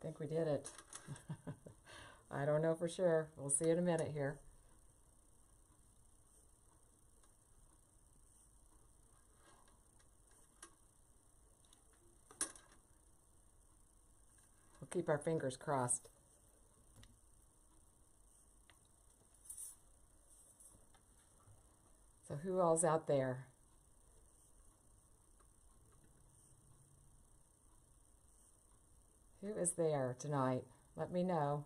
think we did it. I don't know for sure. We'll see in a minute here. We'll keep our fingers crossed. So who all's out there? Who is there tonight? Let me know.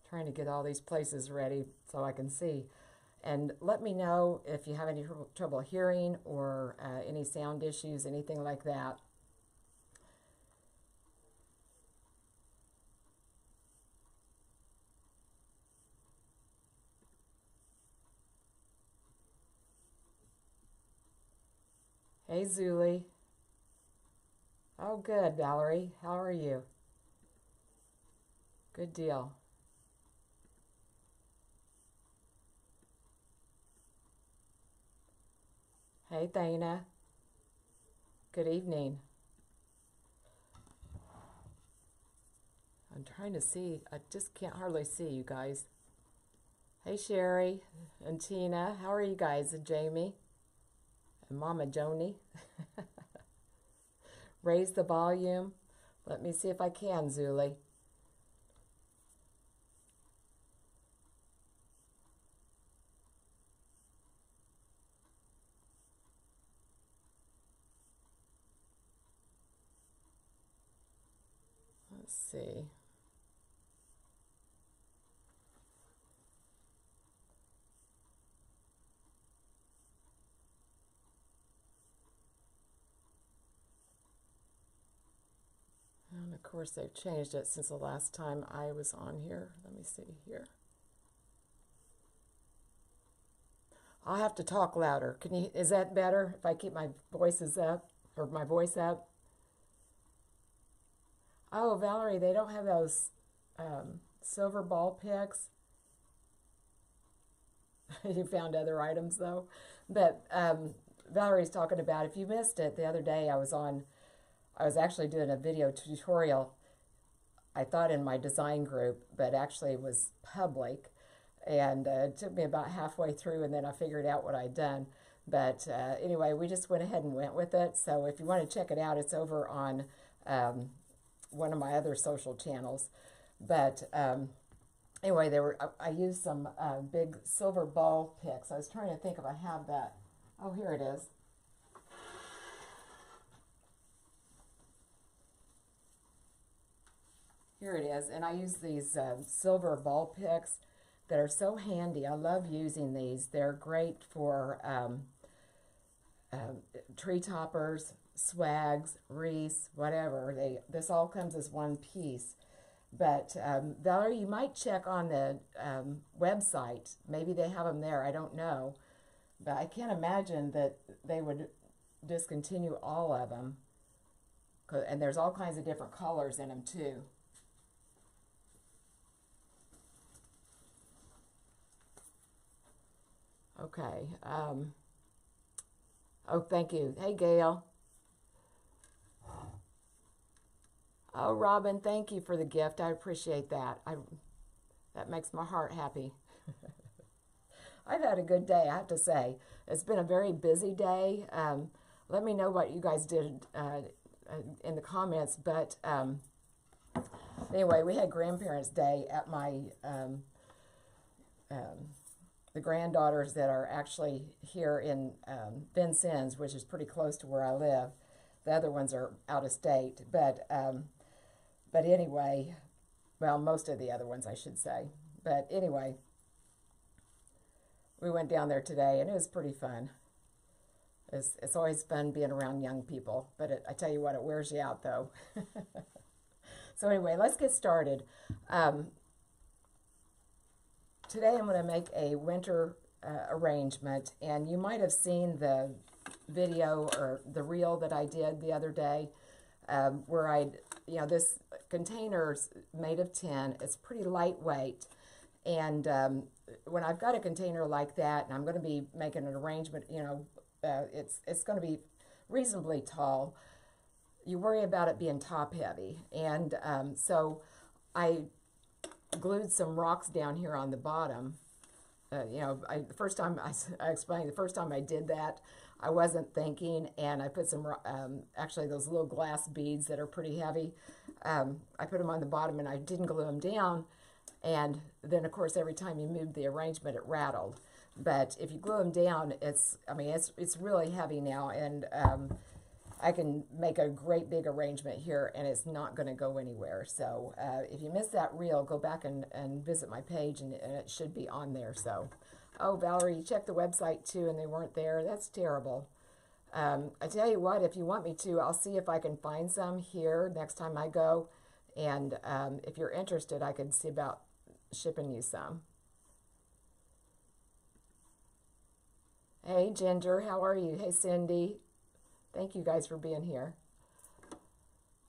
Trying to get all these places ready so I can see. And let me know if you have any trouble hearing or any sound issues, anything like that. Hey, Zuli. Oh, good, Valerie. How are you? Good deal. Hey, Thana. Good evening. I'm trying to see. I just can't hardly see you guys. Hey, Sherry and Tina. How are you guys? And Jamie and Mama Joni. Raise the volume. Let me see if I can, Zuli. Let's see. And of course, they've changed it since the last time I was on here. Let me see here. I'll have to talk louder. Can you? Is that better if I keep my voices up or my voice up? Oh, Valerie, they don't have those silver ball picks. You found other items though, but Valerie's talking about. If you missed it the other day, I was actually doing a video tutorial, I thought in my design group, but actually it was public. And it took me about halfway through, and then I figured out what I'd done. But anyway, we just went ahead and went with it. So if you want to check it out, it's over on one of my other social channels. But anyway, I used some big silver ball picks. I was trying to think if I have that. Oh, here it is. Here it is, and I use these silver ball picks that are so handy. I love using these. They're great for tree toppers, swags, wreaths, whatever. This all comes as one piece. But Valerie, you might check on the website. Maybe they have them there. I don't know. But I can't imagine that they would discontinue all of them. And there's all kinds of different colors in them too. Okay. Oh, thank you. Hey, Gail. Oh, Robin, thank you for the gift. I appreciate that. That makes my heart happy. I've had a good day, I have to say. It's been a very busy day. Let me know what you guys did in the comments. But anyway, we had Grandparents' Day at my the granddaughters that are actually here in Vincennes, which is pretty close to where I live. The other ones are out of state. But anyway, well, most of the other ones, I should say. But anyway, we went down there today, and it was pretty fun. It's always fun being around young people. But I tell you what, it wears you out, though. So anyway, let's get started. Today I'm going to make a winter arrangement, and you might have seen the video or the reel that I did the other day where this container's made of tin. It's pretty lightweight, and when I've got a container like that and I'm going to be making an arrangement, it's going to be reasonably tall. You worry about it being top heavy, and so I glued some rocks down here on the bottom. You know, the first time I explained, the first time I did that, I wasn't thinking, and I put some, actually those little glass beads that are pretty heavy, I put them on the bottom and I didn't glue them down, and then of course every time you moved the arrangement it rattled. But if you glue them down, I mean, it's really heavy now, and I can make a great big arrangement here and it's not going to go anywhere. So if you missed that reel, go back and visit my page, and it should be on there. So, oh, Valerie, you checked the website too and they weren't there. That's terrible. I tell you what, if you want me to, I'll see if I can find some here next time I go. And if you're interested, I could see about shipping you some. Hey, Ginger, how are you? Hey, Cindy. Thank you guys for being here.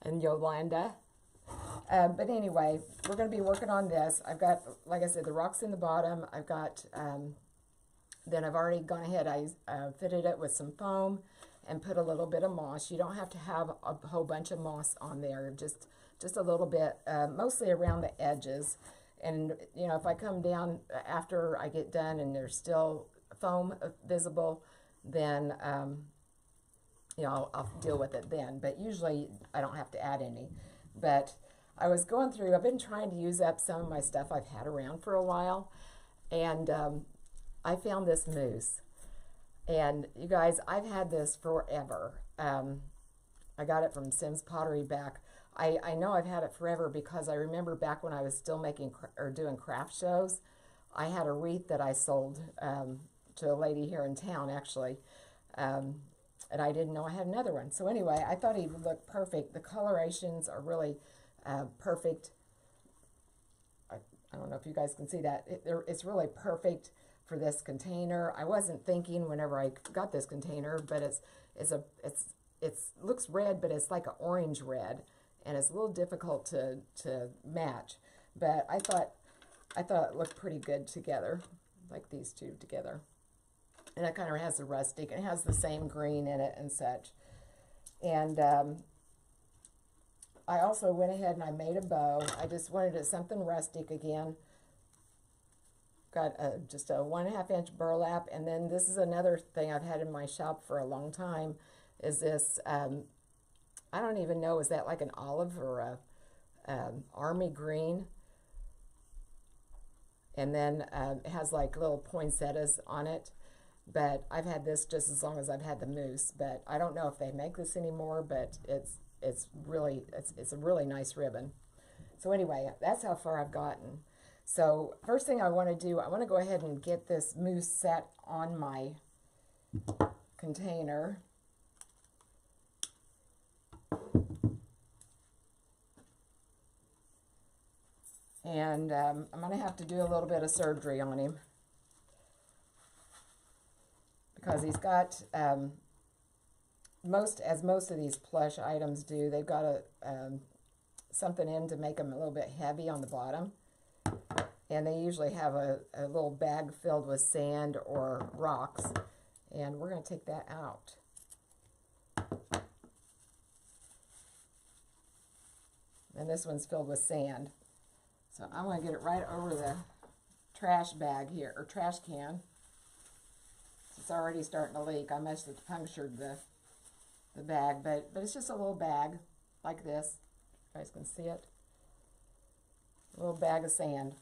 And Yolanda. But anyway, we're going to be working on this. I've got, like I said, the rocks in the bottom. I've got, then I've already gone ahead. I fitted it with some foam and put a little bit of moss. You don't have to have a whole bunch of moss on there. Just a little bit, mostly around the edges. And, you know, if I come down after I get done and there's still foam visible, then you know, I'll deal with it then. But usually I don't have to add any. But I was going through, I've been trying to use up some of my stuff I've had around for a while, and I found this mousse. And you guys, I've had this forever. I got it from Sim's Pottery back. I know I've had it forever because I remember back when I was still making or doing craft shows, I had a wreath that I sold to a lady here in town, actually. And I didn't know I had another one. So anyway, I thought he would look perfect. The colorations are really perfect. I don't know if you guys can see that. It's really perfect for this container. I wasn't thinking whenever I got this container, but it looks red, but it's like an orange red, and it's a little difficult to match. But I thought it looked pretty good together, like these two together. And it kind of has the rustic. It has the same green in it and such. And I also went ahead and I made a bow. I just wanted it something rustic again. Got just a 1.5 inch burlap. And then this is another thing I've had in my shop for a long time. Is this, I don't even know, is that like an olive or a army green? And then it has like little poinsettias on it. But I've had this just as long as I've had the mousse. But I don't know if they make this anymore, but it's a really nice ribbon. So anyway, that's how far I've gotten. So first thing I want to do, I want to go ahead and get this mousse set on my container. And I'm going to have to do a little bit of surgery on him, because he's got, most of these plush items do, they've got something in to make them a little bit heavy on the bottom. And they usually have a little bag filled with sand or rocks. And we're going to take that out. And this one's filled with sand. So I'm going to get it right over the trash bag here, or trash can. It's already starting to leak. I must have punctured the bag, but it's just a little bag like this. You guys can see it. A little bag of sand.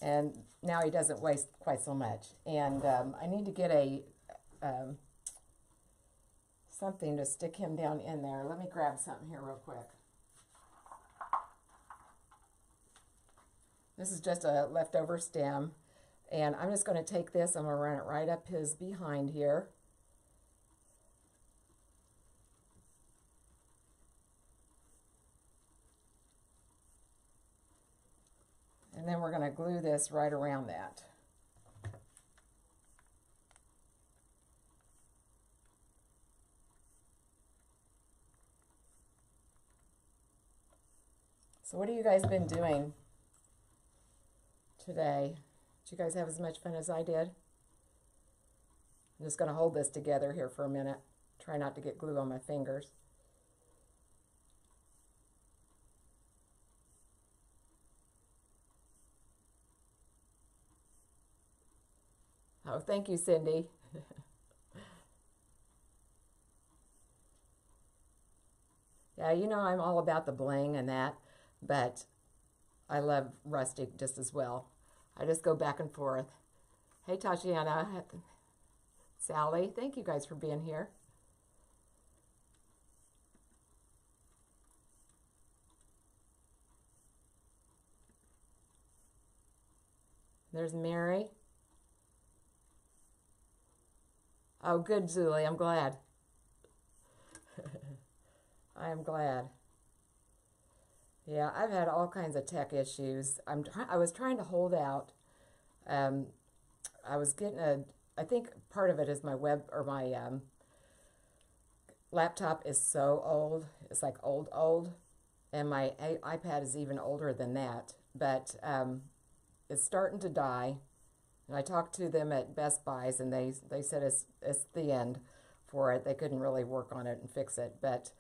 And now he doesn't waste quite so much. And I need to get a something to stick him down in there. Let me grab something here real quick. This is just a leftover stem. And I'm just going to take this, I'm going to run it right up his behind here. And then we're going to glue this right around that. So what have you guys been doing today? Did you guys have as much fun as I did? I'm just going to hold this together here for a minute. Try not to get glue on my fingers. Oh, thank you, Cindy. Yeah, you know I'm all about the bling and that, but I love Rustic just as well. I just go back and forth. Hey, Tatiana, Sally, thank you guys for being here. There's Mary. Oh, good, Zuli. I'm glad. I am glad. Yeah, I've had all kinds of tech issues. I was trying to hold out. Um, I was getting I think part of it is my laptop is so old. It's like old. And my iPad is even older than that. But it's starting to die. And I talked to them at Best Buy's, and they said it's the end for it. They couldn't really work on it and fix it. But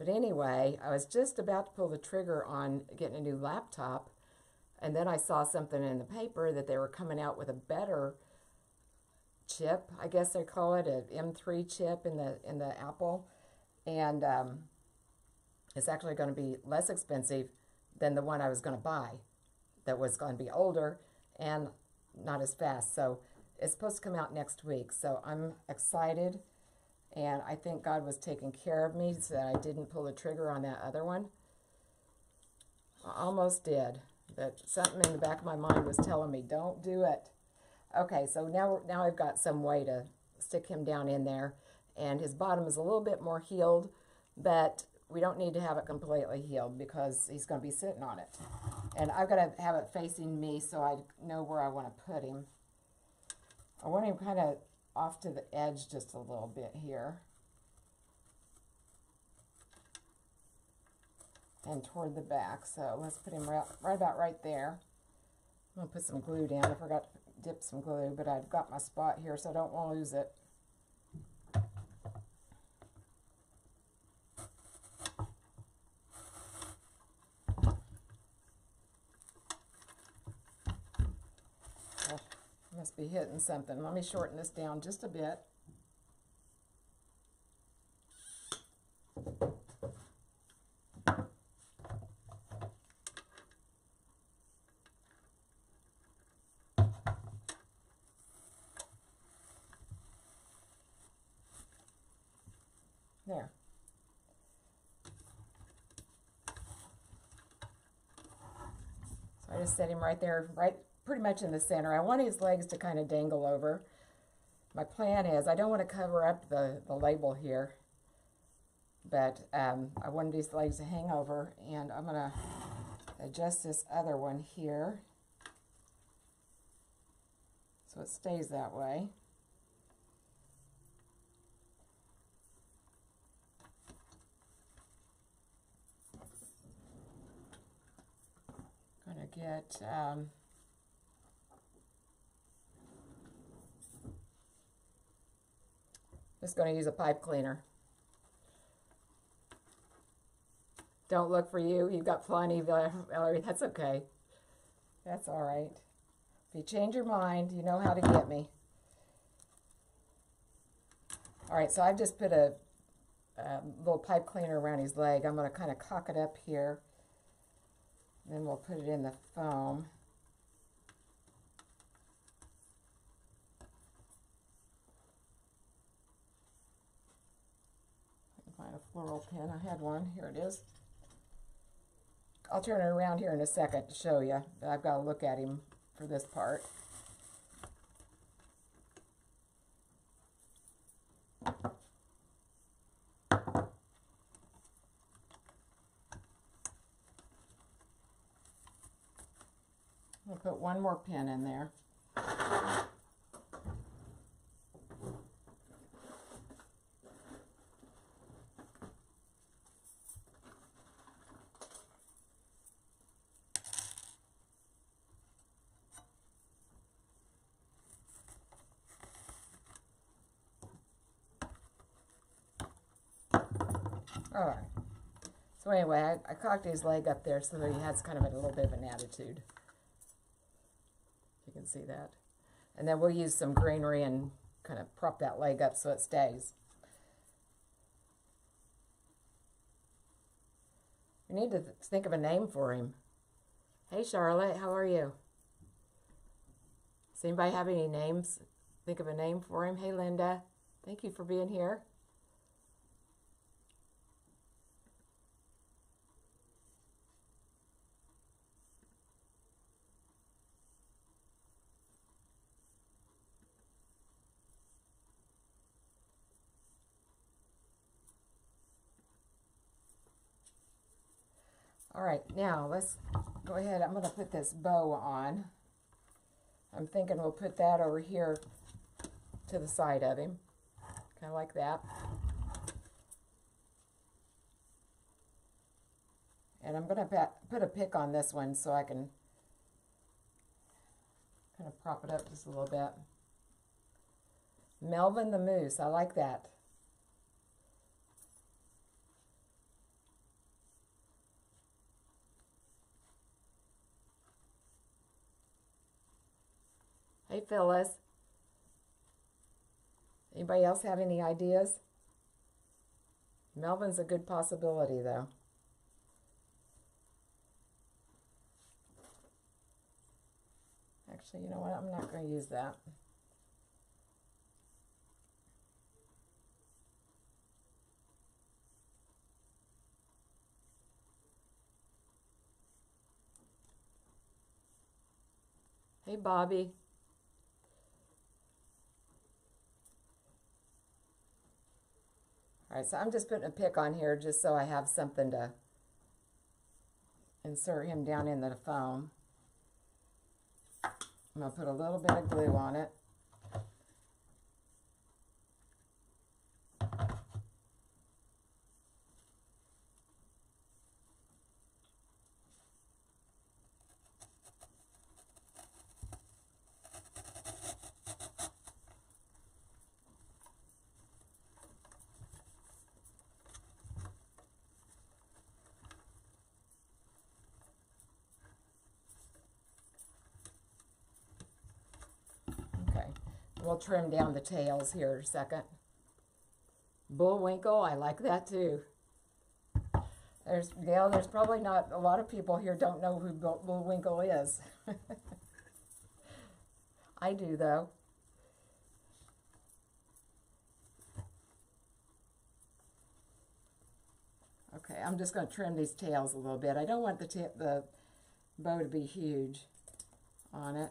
anyway, I was just about to pull the trigger on getting a new laptop, and then I saw something in the paper that they were coming out with a better chip. I guess they call it an M3 chip in the Apple, and it's actually going to be less expensive than the one I was going to buy. That was going to be older and not as fast. So it's supposed to come out next week. So I'm excited, and I think God was taking care of me so that I didn't pull the trigger on that other one. I almost did, but something in the back of my mind was telling me, don't do it. Okay, so now I've got some way to stick him down in there, and his bottom is a little bit more healed, but we don't need to have it completely healed because he's going to be sitting on it. And I've got to have it facing me so I know where I want to put him. I want him kind of off to the edge just a little bit here. And toward the back. So let's put him right about right there. I'm going to put some glue down. I forgot to dip some glue, but I've got my spot here, so I don't want to lose it. Oh, must be hitting something. Let me shorten this down just a bit. There. So I just set him right there, right pretty much in the center. I want his legs to kind of dangle over. My plan is, I don't want to cover up the label here, but I wanted these legs to hang over, and I'm going to adjust this other one here so it stays that way. Going to get just going to use a pipe cleaner. Don't look for you. You've got plenty, Valerie. That's okay. That's all right. If you change your mind, you know how to get me. All right, so I've just put a little pipe cleaner around his leg. I'm going to kind of cock it up here. Then we'll put it in the foam. Find a floral pin. I had one. Here it is. I'll turn it around here in a second to show you, but I've got to look at him for this part. I'll put one more pin in there. All right. So anyway, I cocked his leg up there so that he has kind of a little bit of an attitude. You can see that. And then we'll use some greenery and kind of prop that leg up so it stays. We need to think of a name for him. Hey Charlotte, how are you? Does anybody have any names? Think of a name for him. Hey Linda, thank you for being here. All right, now let's go ahead. I'm going to put this bow on. I'm thinking we'll put that over here to the side of him, kind of like that. And I'm going to put a pick on this one so I can kind of prop it up just a little bit. Melvin the Moose, I like that. Hey Phyllis. Anybody else have any ideas? Melvin's a good possibility though. Actually, you know what? I'm not going to use that. Hey Bobby. All right, so I'm just putting a pick on here just so I have something to insert him down in the foam. I'm going to put a little bit of glue on it. We'll trim down the tails here in a second. Bullwinkle, I like that too. There's probably not a lot of people here don't know who Bullwinkle is. I do though. Okay, I'm just going to trim these tails a little bit. I don't want the bow to be huge on it.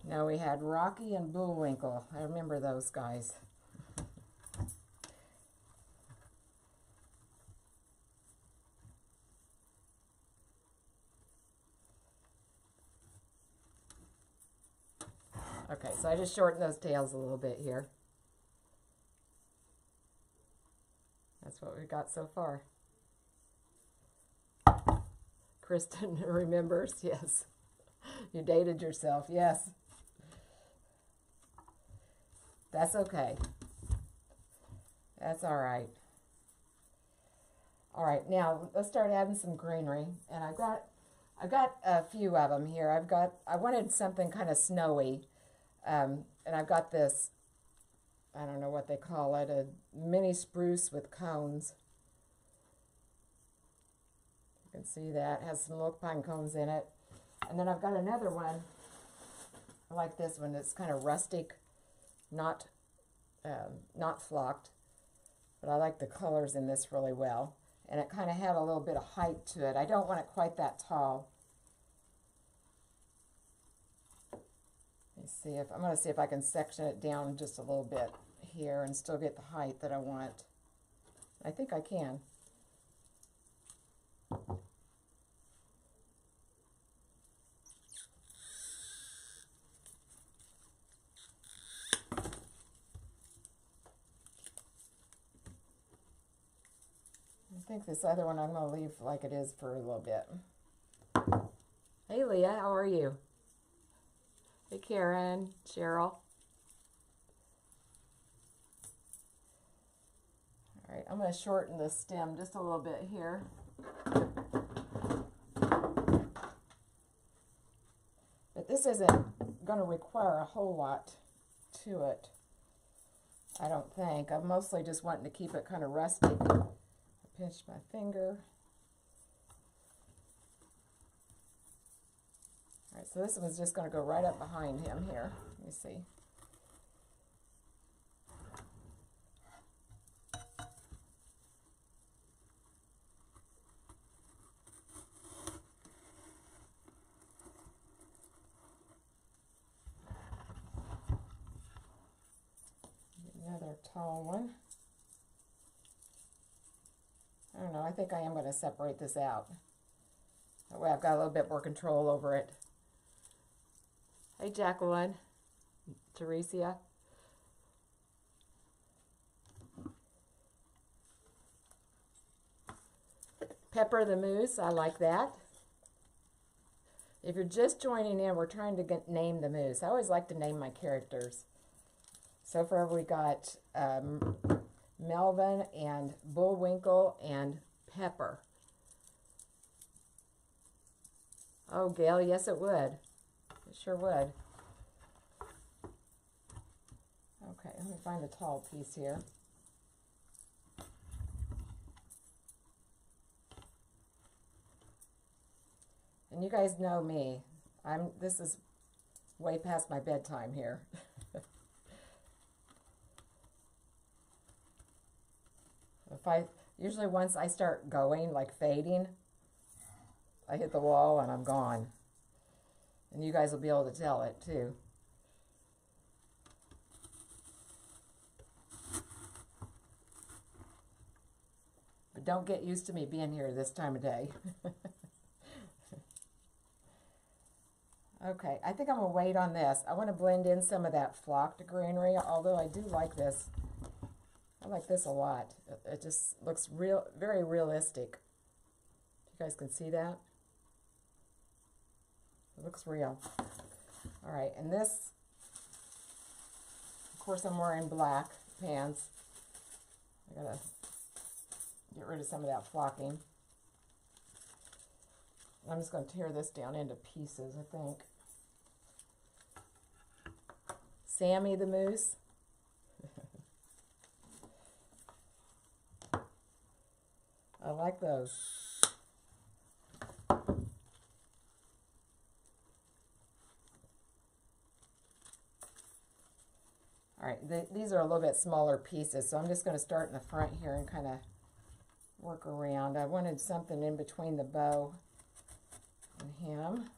Now we had Rocky and Bullwinkle. I remember those guys. Okay, so I just shortened those tails a little bit here. That's what we've got so far. Kristen remembers, yes. You dated yourself, yes. That's okay. That's all right. All right, now let's start adding some greenery. And I've got a few of them here. I wanted something kind of snowy. And I've got this, I don't know what they call it, a mini spruce with cones. You can see that. It has some milk pine cones in it. And then I've got another one. I like this one. It's kind of rustic, not flocked, but I like the colors in this really well. And it kind of had a little bit of height to it. I don't want it quite that tall. Let me see if I'm going to see if I can section it down just a little bit here and still get the height that I want. I think I can. think this other one I'm going to leave like it is for a little bit. Hey, Leah, how are you? Hey, Karen, Cheryl. All right, I'm going to shorten the stem just a little bit here. But this isn't going to require a whole lot to it, I don't think. I'm mostly just wanting to keep it kind of rustic. I pinched my finger. All right, so this one's just going to go right up behind him here. Let me see. Another tall one. I don't know, I think I am going to separate this out. That way I've got a little bit more control over it. Hey, Jacqueline, Teresia. Pepper the Moose, I like that. If you're just joining in, we're trying to name the moose. I always like to name my characters. So far we got Melvin and Bullwinkle and Pepper. Oh, Gail, yes it would. It sure would. Okay, let me find a tall piece here. And you guys know me. This is way past my bedtime here. Usually once I start going, like fading, I hit the wall and I'm gone. And you guys will be able to tell it too. But don't get used to me being here this time of day. Okay, I think I'm going to wait on this. I want to blend in some of that flocked greenery, although I do like this. I like this a lot. It just looks very realistic. You guys can see that? It looks real. All right, and this, of course, I'm wearing black pants. I gotta get rid of some of that flocking. I'm just going to tear this down into pieces, I think. Sammy the Moose. I like those. All right, these are a little bit smaller pieces, so I'm just going to start in the front here and kind of work around. I wanted something in between the bow and him.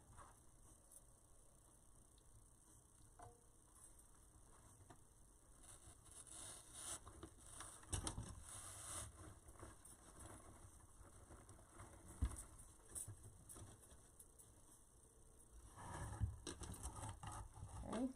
Okay.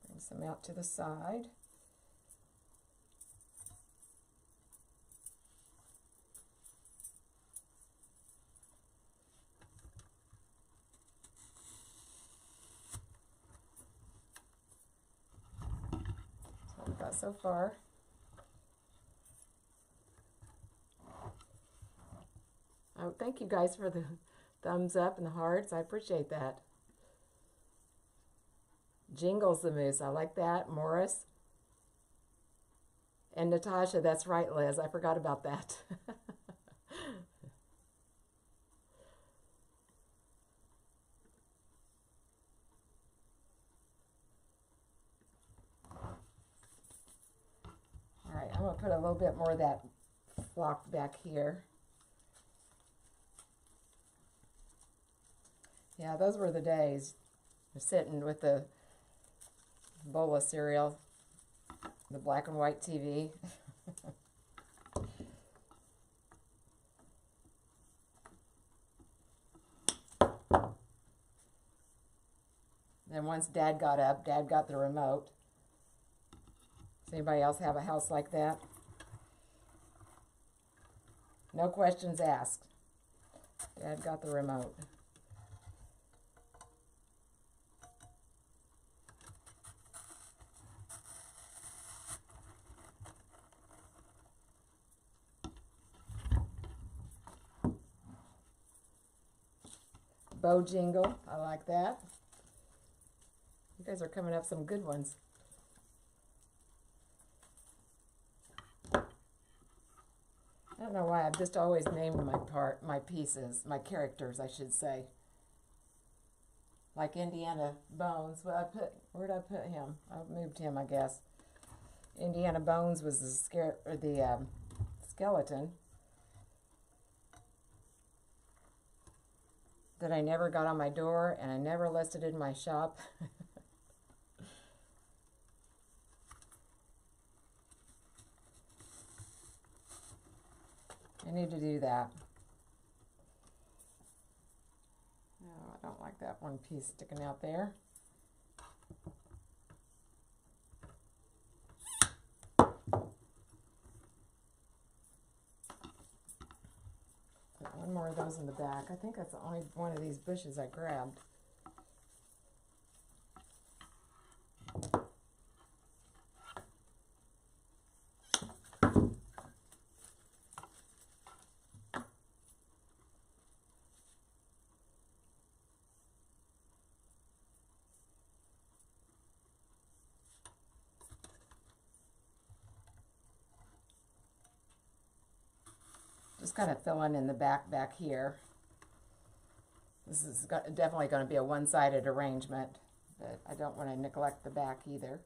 Bring some out to the side. That's what we've got so far. Oh, thank you guys for the thumbs up and the hearts. I appreciate that. Jingles the Moose. I like that. Morris. And Natasha. That's right, Liz. I forgot about that. All right, I'm going to put a little bit more of that flock back here. Yeah, those were the days. You're sitting with the bowl of cereal, the black and white TV. Then once Dad got up, Dad got the remote. Does anybody else have a house like that? No questions asked. Dad got the remote. Bow jingle, I like that. You guys are coming up some good ones. I don't know why I've just always named my pieces, my characters, I should say. Like Indiana Bones. Where did I put him? I moved him, I guess. Indiana Bones was the skeleton that I never got on my door and I never listed in my shop. I need to do that. No, I don't like that one piece sticking out there. Put one more of those in the back. I think that's the only one of these bushes I grabbed. Just kind of filling in the back here. This is definitely going to be a one-sided arrangement, but I don't want to neglect the back either.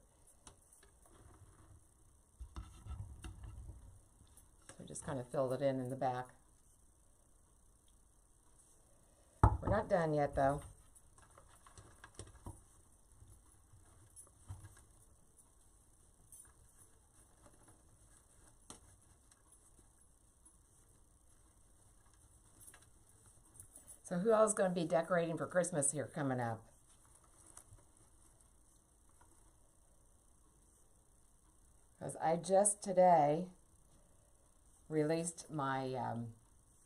So just kind of filled it in the back. We're not done yet though. So who else is going to be decorating for Christmas here coming up? Because I just today released my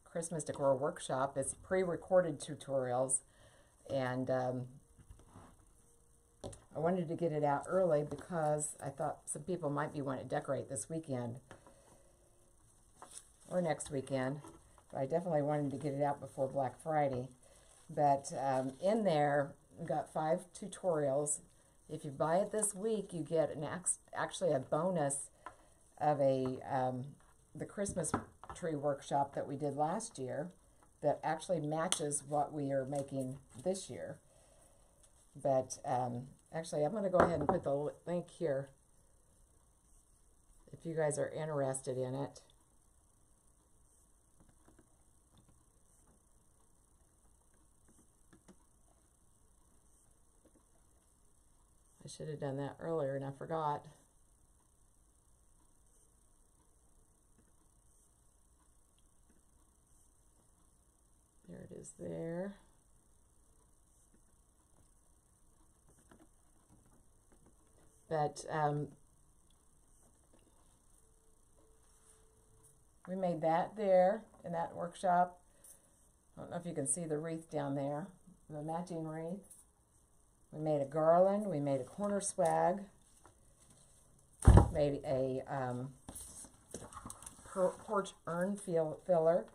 Christmas decor workshop. It's pre-recorded tutorials, and I wanted to get it out early because I thought some people might be wanting to decorate this weekend or next weekend. But I definitely wanted to get it out before Black Friday. But in there, we've got 5 tutorials. If you buy it this week, you get actually a bonus of the Christmas tree workshop that we did last year that actually matches what we are making this year. But actually, I'm going to go ahead and put the link here if you guys are interested in it. I should have done that earlier and I forgot. There it is there. But we made that there in that workshop. I don't know if you can see the wreath down there, the matching wreath. We made a garland, we made a corner swag, made a porch urn filler.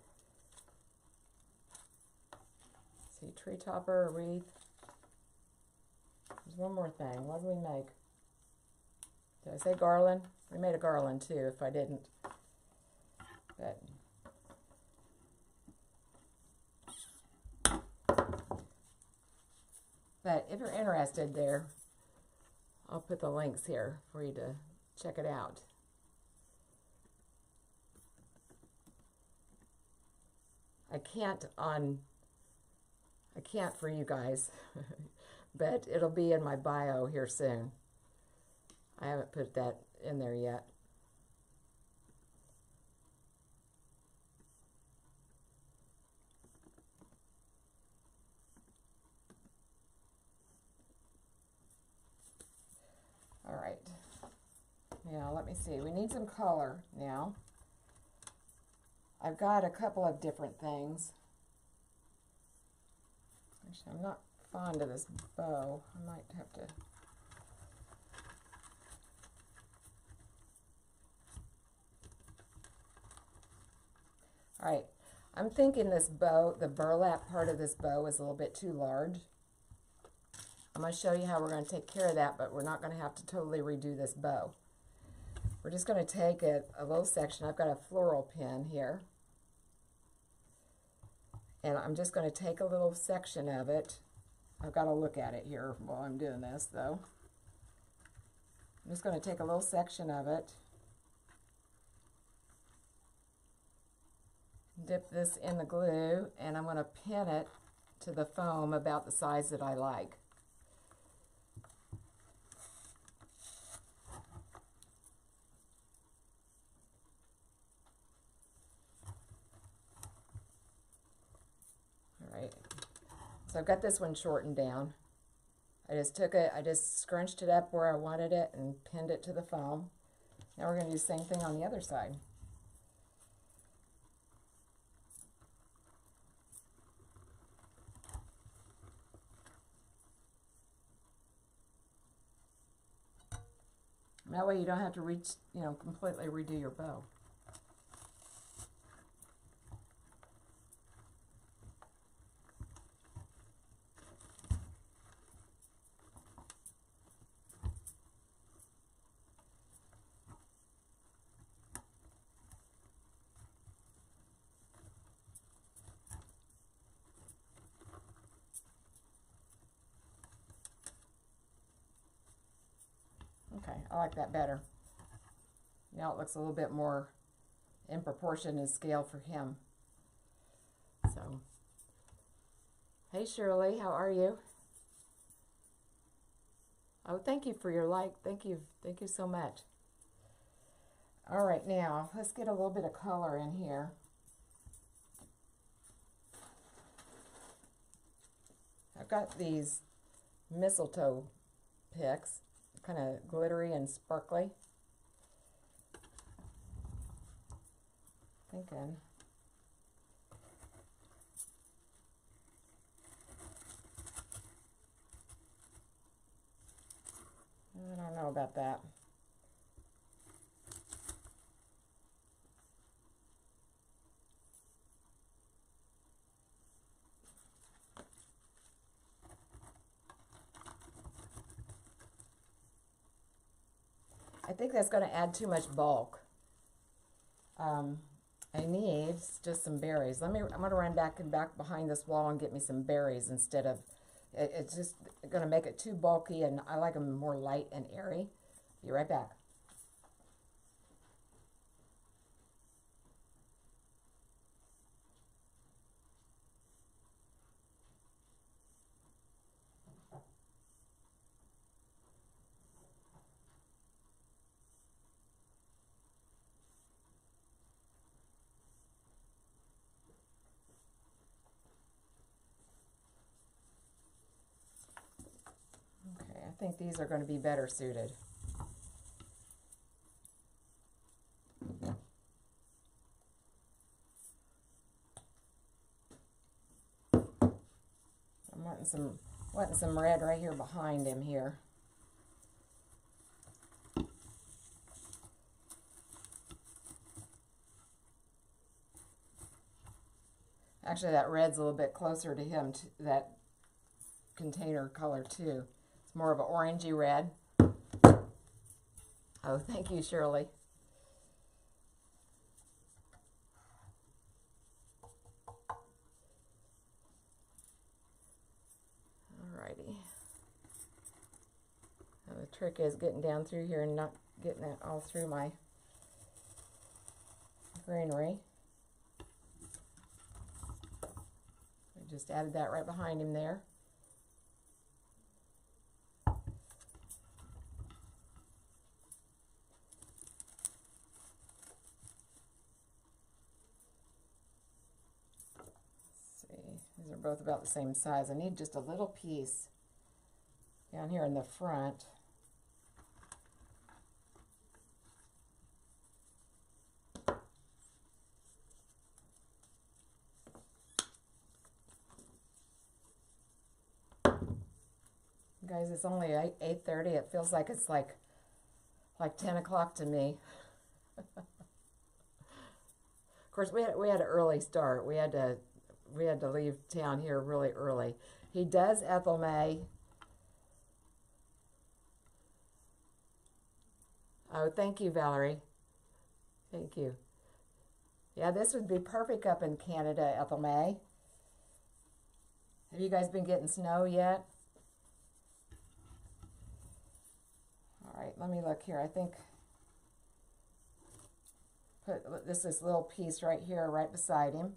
See, tree topper, a wreath. There's one more thing. What did we make? Did I say garland? We made a garland too, if I didn't. But if you're interested there, I'll put the links here for you to check it out. I can't for you guys, but it'll be in my bio here soon. I haven't put that in there yet. All right. Now, let me see. We need some color now. I've got a couple of different things. Actually, I'm not fond of this bow. I might have to... All right, I'm thinking this bow, the burlap part of this bow is a little bit too large. I'm going to show you how we're going to take care of that, but we're not going to have to totally redo this bow. We're just going to take a little section. I've got a floral pin here. And I'm just going to take a little section of it. I've got to look at it here while I'm doing this, though. I'm just going to take a little section of it. Dip this in the glue, and I'm going to pin it to the foam about the size that I like. All right, so I've got this one shortened down. I just took it, I just scrunched it up where I wanted it and pinned it to the foam. Now we're going to do the same thing on the other side. That way you don't have to completely redo your bow. Okay, I like that better. Now it looks a little bit more in proportion and scale for him. So, hey Shirley, how are you? Oh, thank you for your like. Thank you so much. All right, now let's get a little bit of color in here. I've got these mistletoe picks, kind of glittery and sparkly. Thinking. I don't know about that. I think that's going to add too much bulk. I need just some berries. I'm going to run back behind this wall and get me some berries instead of, it's just going to make it too bulky, and I like them more light and airy. Be right back. I think these are going to be better suited. I'm wanting some red right here behind him here. Actually, that red's a little bit closer to him, that container color too. It's more of an orangey red. Oh, thank you, Shirley. Alrighty. Now the trick is getting down through here and not getting it all through my greenery. I just added that right behind him there. These are both about the same size. I need just a little piece down here in the front. Guys, it's only 8:30. It feels like it's like 10 o'clock to me. Of course, we had an early start. We had to leave town here really early. He does, Ethel May. Oh, thank you, Valerie. Thank you. Yeah, this would be perfect up in Canada, Ethel May. Have you guys been getting snow yet? All right, let me look here. I think put this little piece right here, right beside him.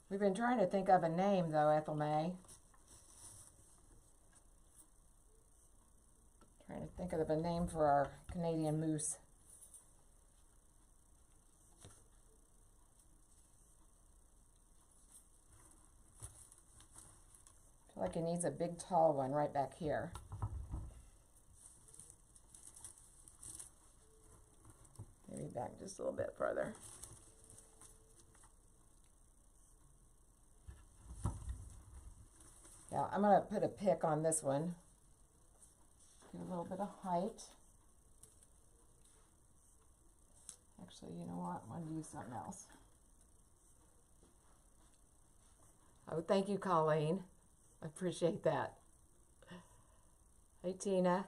We've been trying to think of a name, though, Ethel May. Trying to think of a name for our Canadian moose. I feel like he needs a big, tall one right back here. Maybe back just a little bit further. Yeah, I'm going to put a pick on this one. Give a little bit of height. Actually, you know what? I want to use something else. Oh, thank you, Colleen. I appreciate that. Hey, Tina.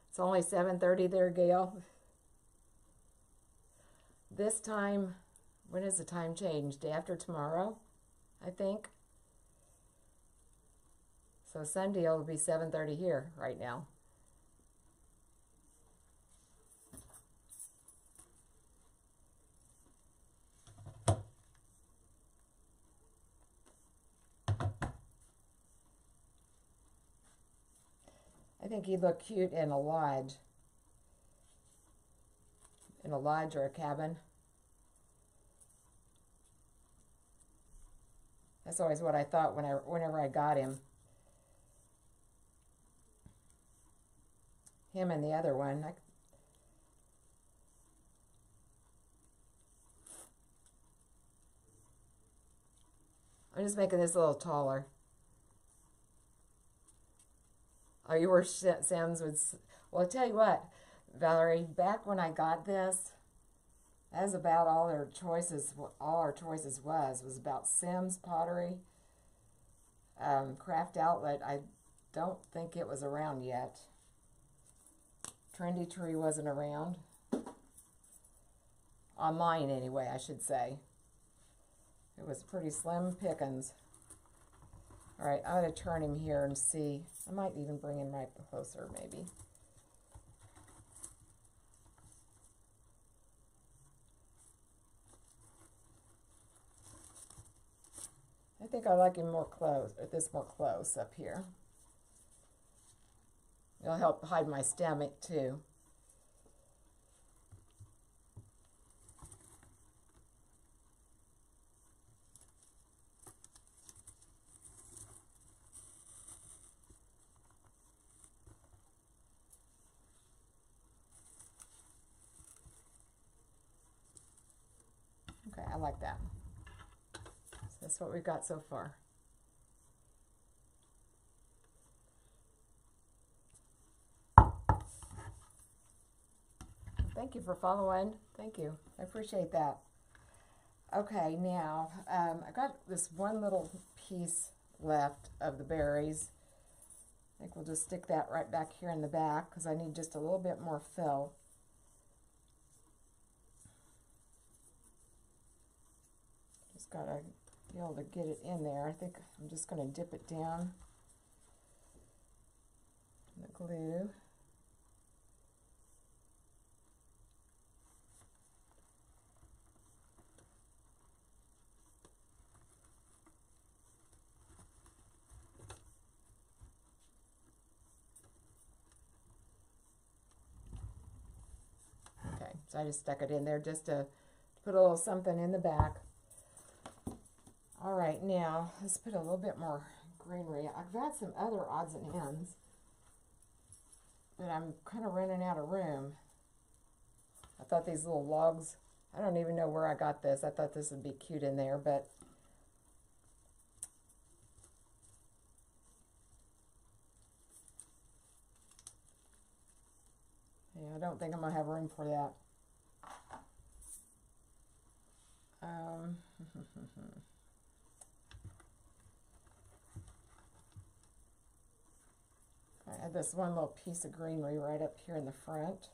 It's only 7:30 there, Gail. This time, when is the time change? Day after tomorrow, I think. So Sunday will be 7:30 here right now. I think he'd look cute in a lodge. In a lodge or a cabin. That's always what I thought whenever I got him. Him and the other one. I'm just making this a little taller. Oh, you were Sam's would. Well, I'll tell you what, Valerie. Back when I got this, that was about all our choices. All our choices was about Sims Pottery, Craft Outlet. I don't think it was around yet. Trendy Tree wasn't around. On mine, anyway, I should say. It was pretty slim pickings. All right, I'm going to turn him here and see. I might even bring him right closer, maybe. I think I like him more close, or this more close up here. It'll help hide my stem too. Okay, I like that. So that's what we've got so far. Thank you for following. Thank you. I appreciate that. Okay, now I got this one little piece left of the berries. I think we'll just stick that right back here in the back because I need just a little bit more fill. Just gotta be able to get it in there. I think I'm just gonna dip it down in the glue. So I just stuck it in there just to put a little something in the back. All right, now let's put a little bit more greenery. I've got some other odds and ends. but I'm kind of running out of room. I thought these little logs, I don't even know where I got this. I thought this would be cute in there, but yeah, I don't think I'm going to have room for that. I had this one little piece of greenery right up here in the front.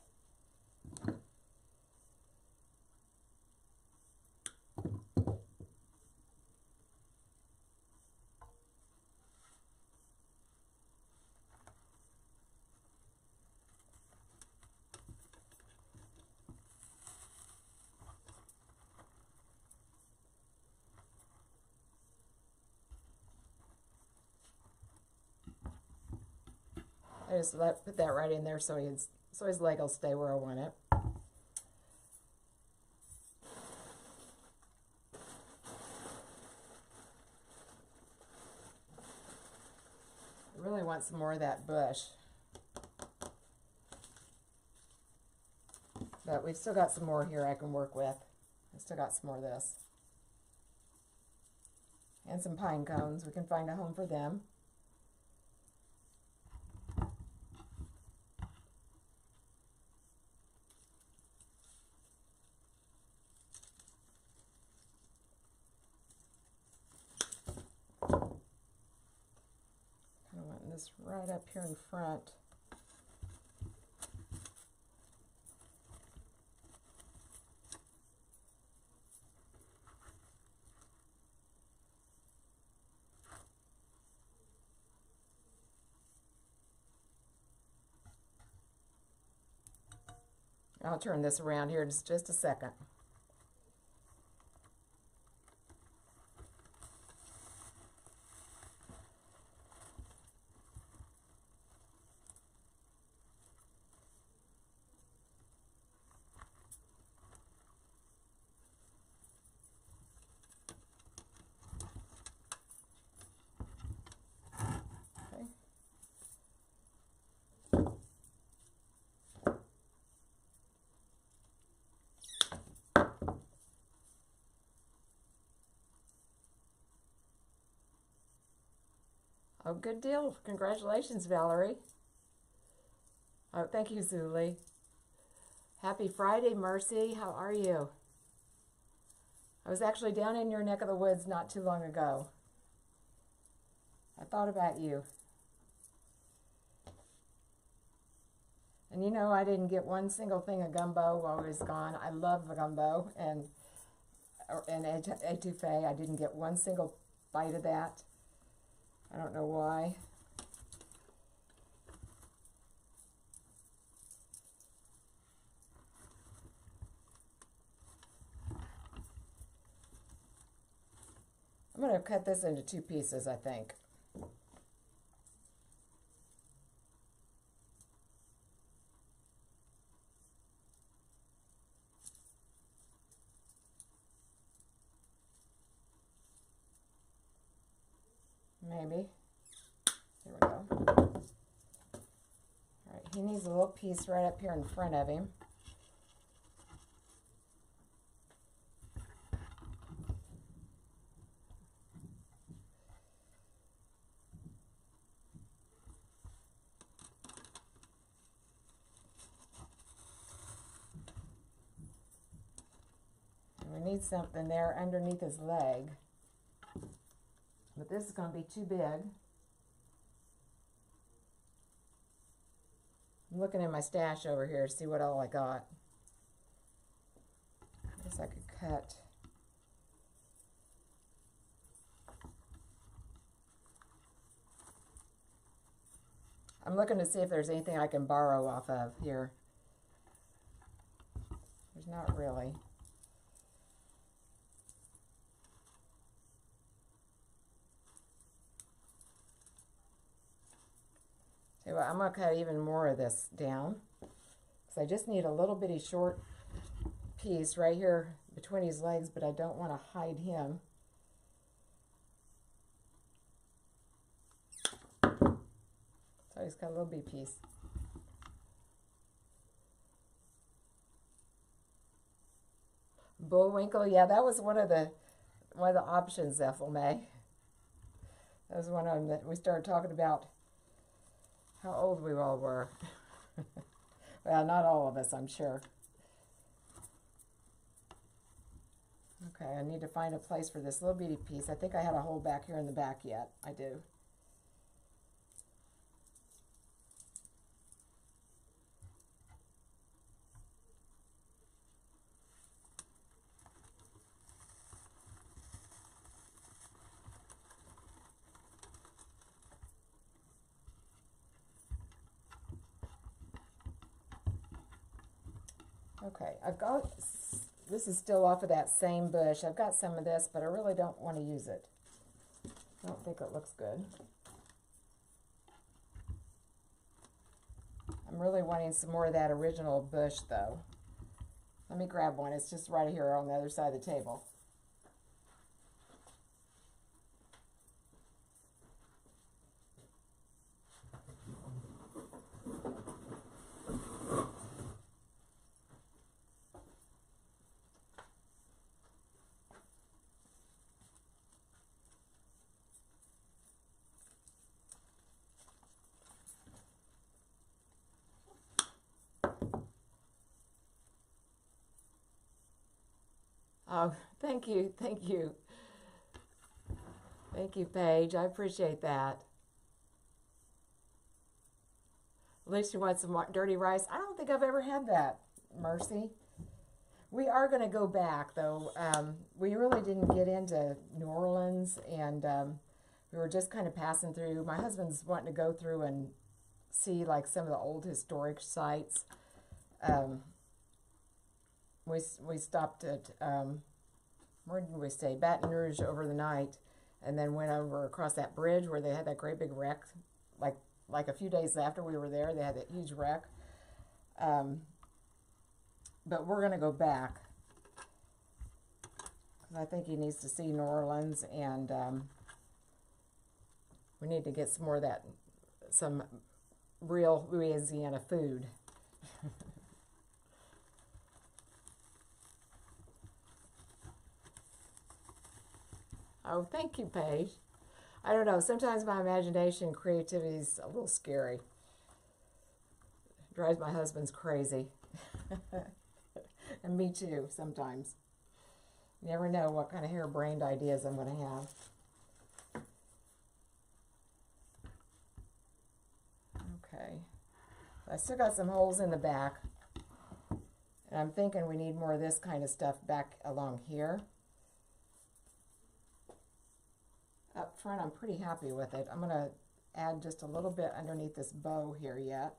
I just put that right in there so his leg will stay where I want it. I really want some more of that bush. But we've still got some more here I can work with. I still got some more of this. And some pine cones. We can find a home for them. This right up here in front. I'll turn this around here in just a second. Oh, good deal. Congratulations, Valerie. Oh, thank you, Zuli. Happy Friday, Mercy. How are you? I was actually down in your neck of the woods not too long ago. I thought about you. And you know, I didn't get one single thing of gumbo while I was gone. I love the gumbo and etouffee. I didn't get one single bite of that. I don't know why. I'm going to cut this into 2 pieces, I think. Maybe. There we go. All right, he needs a little piece right up here in front of him. And we need something there underneath his leg. But this is going to be too big. I'm looking in my stash over here to see what all I got. I guess I could cut. I'm looking to see if there's anything I can borrow off of here. There's not really. So I'm going to cut even more of this down because I just need a little bitty short piece right here between his legs, but I don't want to hide him. So he's got a little bitty piece. Bullwinkle, yeah, that was one of the options, Ethel May. That was one of them that we started talking about how old we all were. Well, not all of us, I'm sure. Okay, I need to find a place for this little bitty piece. I think I had a hole back here in the back yet. I do. Okay, this is still off of that same bush. I've got some of this, but I really don't want to use it. I don't think it looks good. I'm really wanting some more of that original bush, though. Let me grab one. It's just right here on the other side of the table. Oh, thank you, thank you. Thank you, Paige. I appreciate that. At least you want some dirty rice. I don't think I've ever had that, Mercy. We are going to go back, though. We really didn't get into New Orleans, and we were just kind of passing through. My husband's wanting to go through and see, like, some of the old historic sites. We stopped at, where did we stay? Baton Rouge over the night, and then went over across that bridge where they had that great big wreck. Like a few days after we were there, they had that huge wreck. But we're going to go back, because I think he needs to see New Orleans, and we need to get some more of that, some real Louisiana food. Oh, thank you, Paige. I don't know. Sometimes my imagination and creativity is a little scary. Drives my husband's crazy. And me too, sometimes. You never know what kind of harebrained ideas I'm going to have. Okay. I still got some holes in the back. And I'm thinking we need more of this kind of stuff back along here. Up front, I'm pretty happy with it. I'm going to add just a little bit underneath this bow here yet.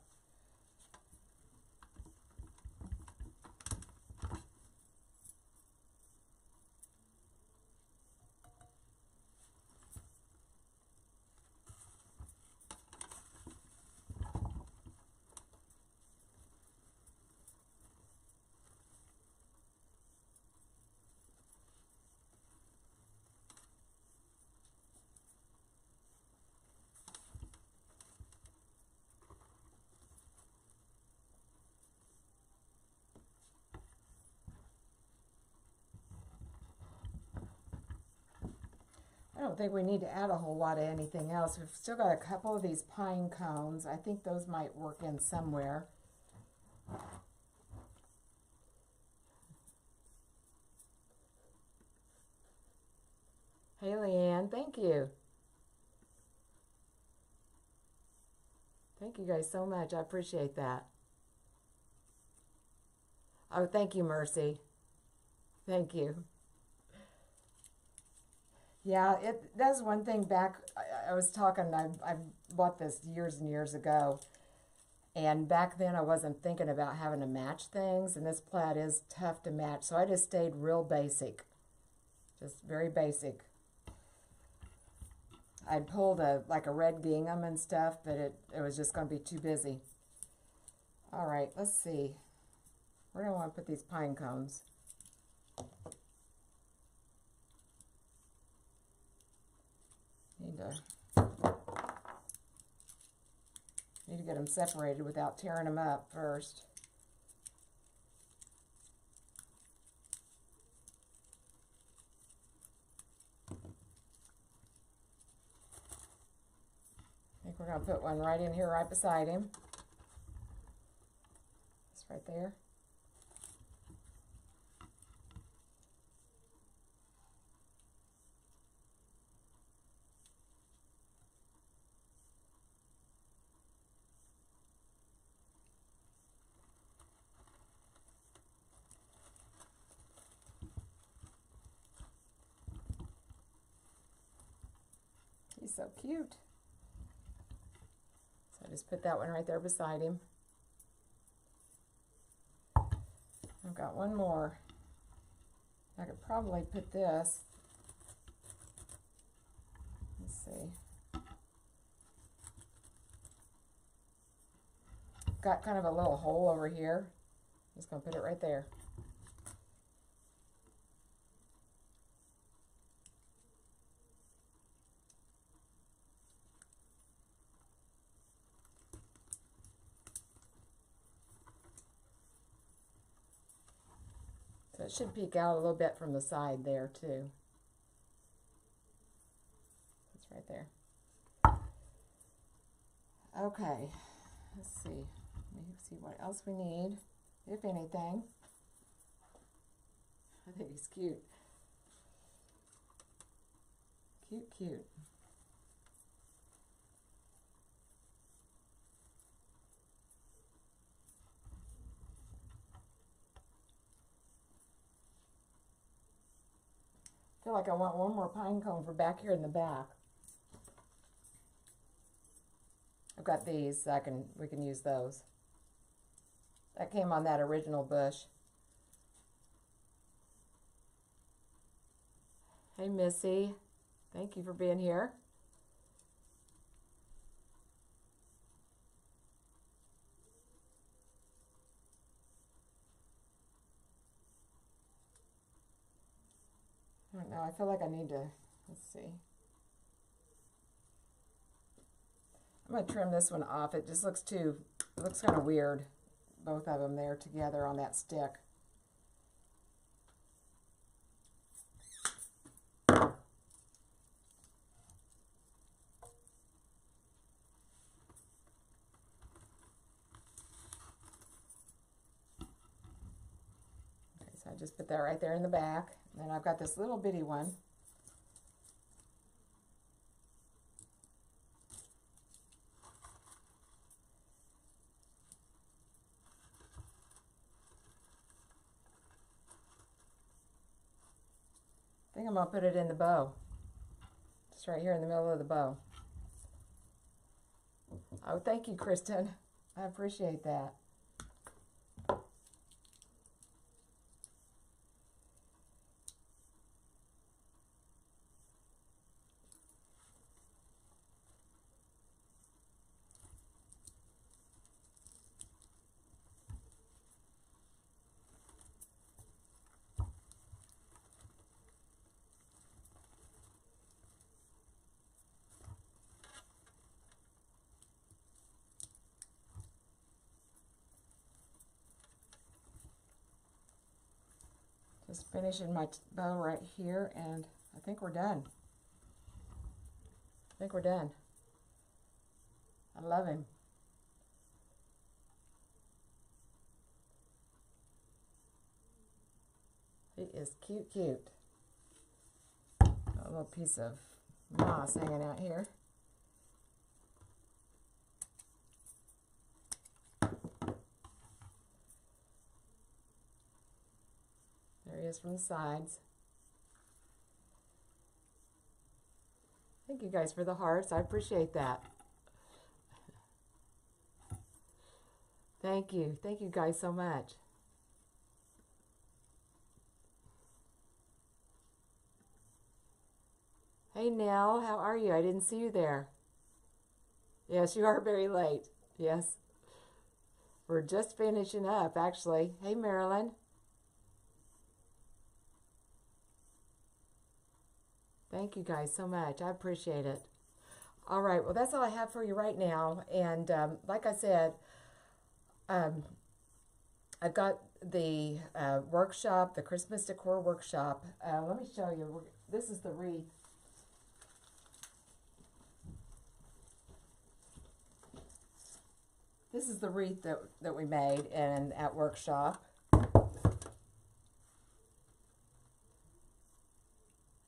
I don't think we need to add a whole lot of anything else. We've still got a couple of these pine cones. I think those might work in somewhere. Hey, Leanne, thank you. Thank you guys so much. I appreciate that. Oh, thank you, Mercy. Thank you. Yeah, that's one thing back. I was talking, I bought this years and years ago. And back then I wasn't thinking about having to match things. And this plaid is tough to match. So I just stayed real basic. Just very basic. I'd pulled like a red gingham and stuff, but it was just going to be too busy. All right, let's see. Where do I want to put these pine cones? Need to get them separated without tearing them up first. We're going to put one right in here, right beside him. It's right there. He's so cute. So I just put that one right there beside him. I've got one more. I could probably put this. Let's see. Got kind of a little hole over here. Just gonna put it right there. So it should peek out a little bit from the side there too. It's right there. Okay, let's see. Let me see what else we need, if anything. I think he's cute. Cute, cute. I feel like I want one more pine cone for back here in the back. I've got these, so we can use those. That came on that original bush. Hey Missy, thank you for being here. I don't know, I feel like I need to, let's see. I'm going to trim this one off. It just looks it looks kind of weird. Both of them there together on that stick. Okay, so I just put that right there in the back. And then I've got this little bitty one. I think I'm going to put it in the bow. Just right here in the middle of the bow. Oh, thank you, Kristen. I appreciate that. Just finishing my bow right here, and I think we're done. I think we're done. I love him. He is cute, cute. Got a little piece of moss hanging out here. There he is from the sides. Thank you guys for the hearts. I appreciate that. Thank you. Thank you guys so much. Hey Nell, how are you? I didn't see you there. Yes, you are very late. Yes. We're just finishing up, actually. Hey Marilyn. Thank you guys so much. I appreciate it. All right, well, that's all I have for you right now. And like I said, I've got the workshop, the Christmas decor workshop. Let me show you. This is the wreath. This is the wreath that we made in at workshop.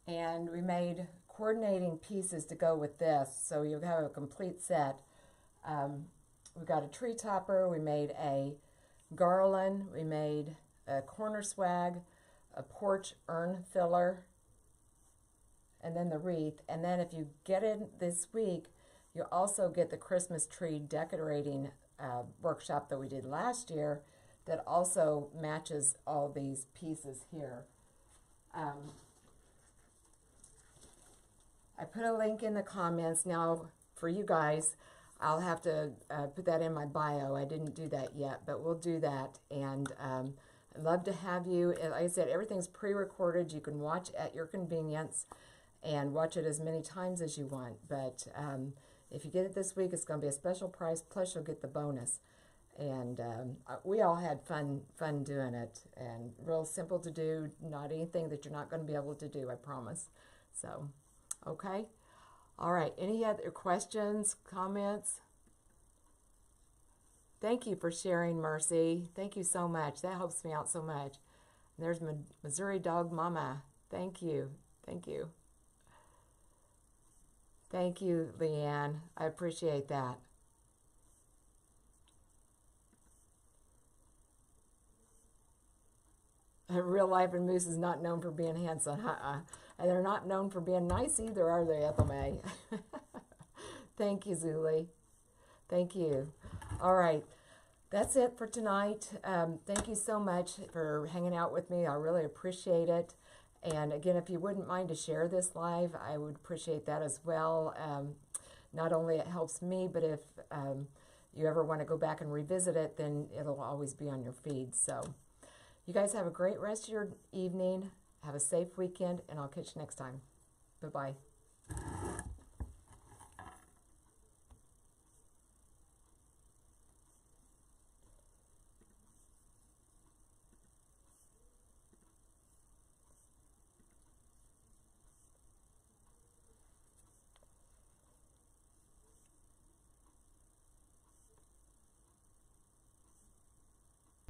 And we made coordinating pieces to go with this, so you have a complete set. We got a tree topper, we made a garland, we made a corner swag, a porch urn filler, and then the wreath. And then if you get it this week, you also get the Christmas tree decorating workshop that we did last year that also matches all these pieces here. I put a link in the comments. Now, for you guys, I'll have to put that in my bio. I didn't do that yet, but we'll do that. And I'd love to have you. Like I said, everything's pre-recorded. You can watch at your convenience and watch it as many times as you want. But if you get it this week, it's going to be a special price, plus you'll get the bonus. And we all had fun doing it, and real simple to do, not anything that you're not going to be able to do, I promise. So, okay. All right, any other questions, comments? Thank you for sharing, Mercy. Thank you so much. That helps me out so much. There's my Missouri Dog Mama. Thank you. Thank you. Thank you, Leanne. I appreciate that. Real life and Moose is not known for being handsome. And they're not known for being nice either, are they, Ethel May? Thank you, Zuli. Thank you. All right. That's it for tonight. Thank you so much for hanging out with me. I really appreciate it. And again, if you wouldn't mind to share this live, I would appreciate that as well. Not only it helps me, but if you ever want to go back and revisit it, then it'll always be on your feed. So you guys have a great rest of your evening. Have a safe weekend, and I'll catch you next time. Bye-bye.